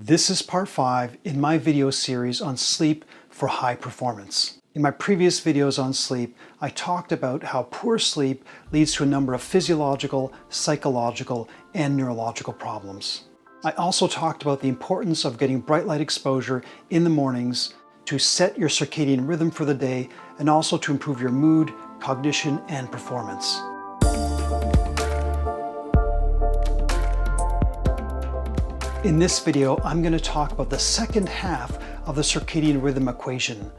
This is part 5 in my video series on sleep for high performance. In my previous videos on sleep, I talked about how poor sleep leads to a number of physiological, psychological, and neurological problems. I also talked about the importance of getting bright light exposure in the mornings to set your circadian rhythm for the day and also to improve your mood, cognition, and performance. In this video, I'm going to talk about the second half of the circadian rhythm equation.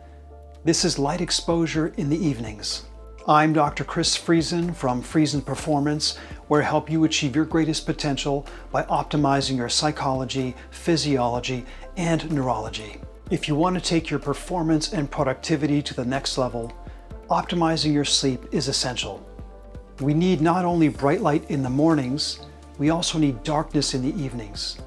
This is light exposure in the evenings. I'm Dr. Chris Friesen from Friesen Performance, where I help you achieve your greatest potential by optimizing your psychology, physiology, and neurology. If you want to take your performance and productivity to the next level, optimizing your sleep is essential. We need not only bright light in the mornings, we also need darkness in the evenings.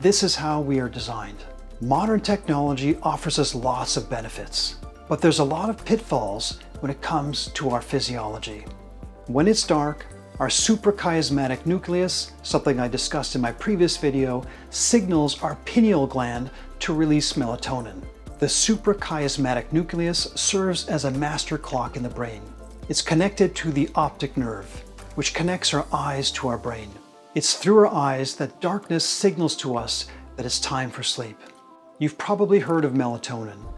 This is how we are designed. Modern technology offers us lots of benefits, but there's a lot of pitfalls when it comes to our physiology. When it's dark, our suprachiasmatic nucleus, something I discussed in my previous video, signals our pineal gland to release melatonin. The suprachiasmatic nucleus serves as a master clock in the brain. It's connected to the optic nerve, which connects our eyes to our brain. It's through our eyes that darkness signals to us that it's time for sleep. You've probably heard of melatonin.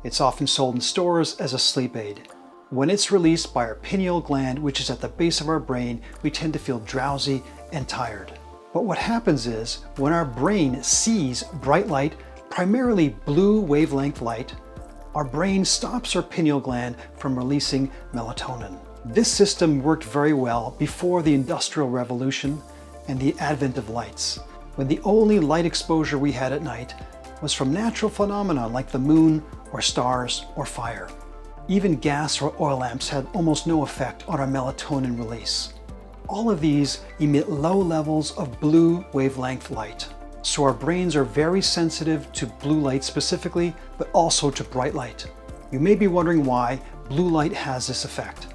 It's often sold in stores as a sleep aid. When it's released by our pineal gland, which is at the base of our brain, we tend to feel drowsy and tired. But what happens is, when our brain sees bright light, primarily blue wavelength light, our brain stops our pineal gland from releasing melatonin. This system worked very well before the Industrial Revolution and the advent of lights, when the only light exposure we had at night was from natural phenomena like the moon or stars or fire. Even gas or oil lamps had almost no effect on our melatonin release. All of these emit low levels of blue wavelength light, so our brains are very sensitive to blue light specifically, but also to bright light. You may be wondering why blue light has this effect.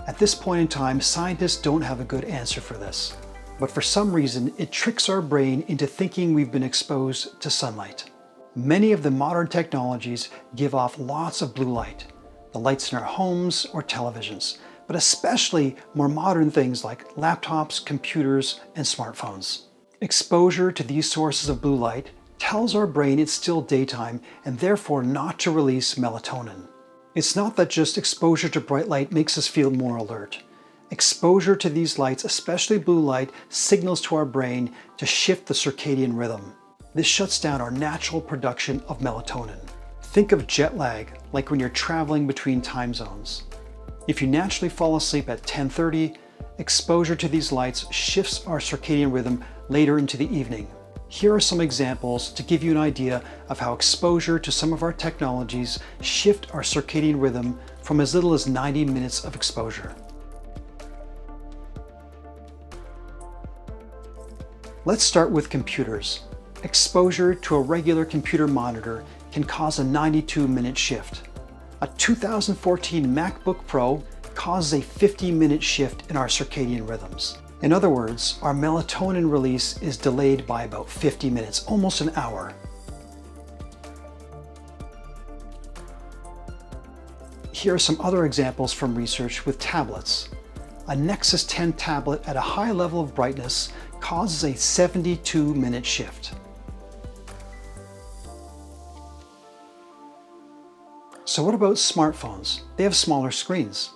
At this point in time, scientists don't have a good answer for this. But for some reason, it tricks our brain into thinking we've been exposed to sunlight. Many of the modern technologies give off lots of blue light, the lights in our homes or televisions, but especially more modern things like laptops, computers, and smartphones. Exposure to these sources of blue light tells our brain it's still daytime and therefore not to release melatonin. It's not that just exposure to bright light makes us feel more alert. Exposure to these lights, especially blue light, signals to our brain to shift the circadian rhythm. This shuts down our natural production of melatonin. Think of jet lag, like when you're traveling between time zones. If you naturally fall asleep at 10:30, exposure to these lights shifts our circadian rhythm later into the evening. Here are some examples to give you an idea of how exposure to some of our technologies shift our circadian rhythm from as little as 90 minutes of exposure. Let's start with computers. Exposure to a regular computer monitor can cause a 92-minute shift. A 2014 MacBook Pro causes a 50-minute shift in our circadian rhythms. In other words, our melatonin release is delayed by about 50 minutes, almost an hour. Here are some other examples from research with tablets. A Nexus 10 tablet at a high level of brightness causes a 72-minute shift. So what about smartphones? They have smaller screens.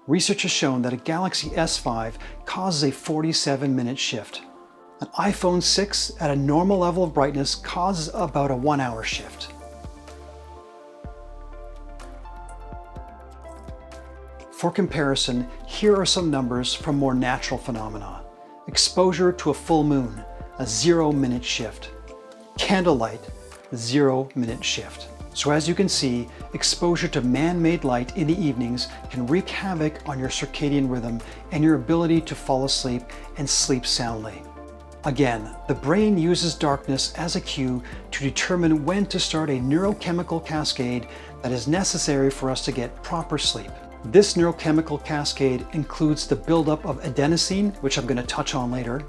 Research has shown that a Galaxy S5 causes a 47-minute shift. An iPhone 6 at a normal level of brightness causes about a 1-hour shift. For comparison, here are some numbers from more natural phenomena. Exposure to a full moon, a 0-minute shift. Candlelight, 0-minute shift. So as you can see, exposure to man-made light in the evenings can wreak havoc on your circadian rhythm and your ability to fall asleep and sleep soundly. Again, the brain uses darkness as a cue to determine when to start a neurochemical cascade that is necessary for us to get proper sleep. This neurochemical cascade includes the buildup of adenosine, which I'm going to touch on later,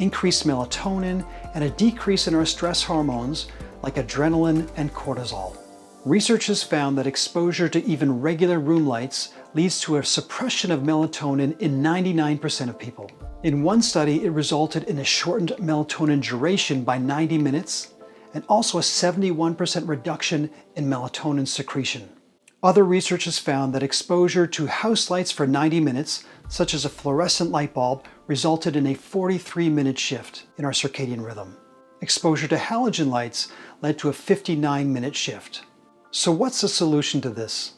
increased melatonin, and a decrease in our stress hormones like adrenaline and cortisol. Research has found that exposure to even regular room lights leads to a suppression of melatonin in 99% of people. In one study, it resulted in a shortened melatonin duration by 90 minutes and also a 71% reduction in melatonin secretion. Other research has found that exposure to house lights for 90 minutes, such as a fluorescent light bulb, resulted in a 43-minute shift in our circadian rhythm. Exposure to halogen lights led to a 59-minute shift. So what's the solution to this?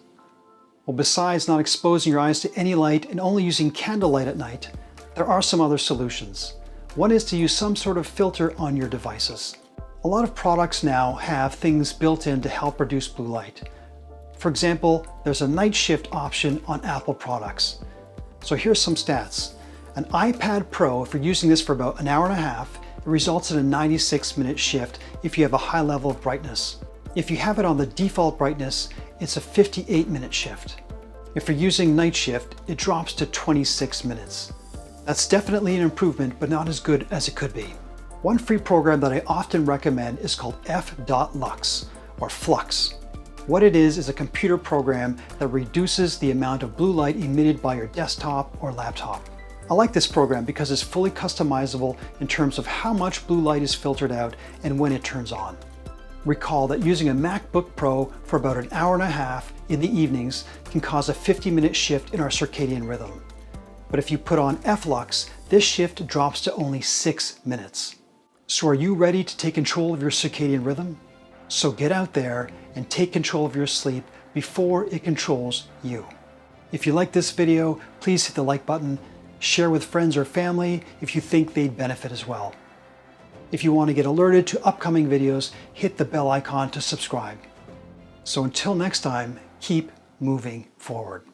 Well, besides not exposing your eyes to any light and only using candlelight at night, there are some other solutions. One is to use some sort of filter on your devices. A lot of products now have things built in to help reduce blue light. For example, there's a night shift option on Apple products. So here's some stats. An iPad Pro, if you're using this for about an hour and a half, it results in a 96-minute shift if you have a high level of brightness. If you have it on the default brightness, it's a 58-minute shift. If you're using night shift, it drops to 26 minutes. That's definitely an improvement, but not as good as it could be. One free program that I often recommend is called F.Lux, or F.Lux. What it is a computer program that reduces the amount of blue light emitted by your desktop or laptop. I like this program because it's fully customizable in terms of how much blue light is filtered out and when it turns on. Recall that using a MacBook Pro for about an hour and a half in the evenings can cause a 50-minute shift in our circadian rhythm. But if you put on F.Lux, this shift drops to only 6 minutes. So are you ready to take control of your circadian rhythm? So get out there and take control of your sleep before it controls you. If you like this video, please hit the like button, share with friends or family if you think they'd benefit as well. If you want to get alerted to upcoming videos, hit the bell icon to subscribe. So until next time, keep moving forward.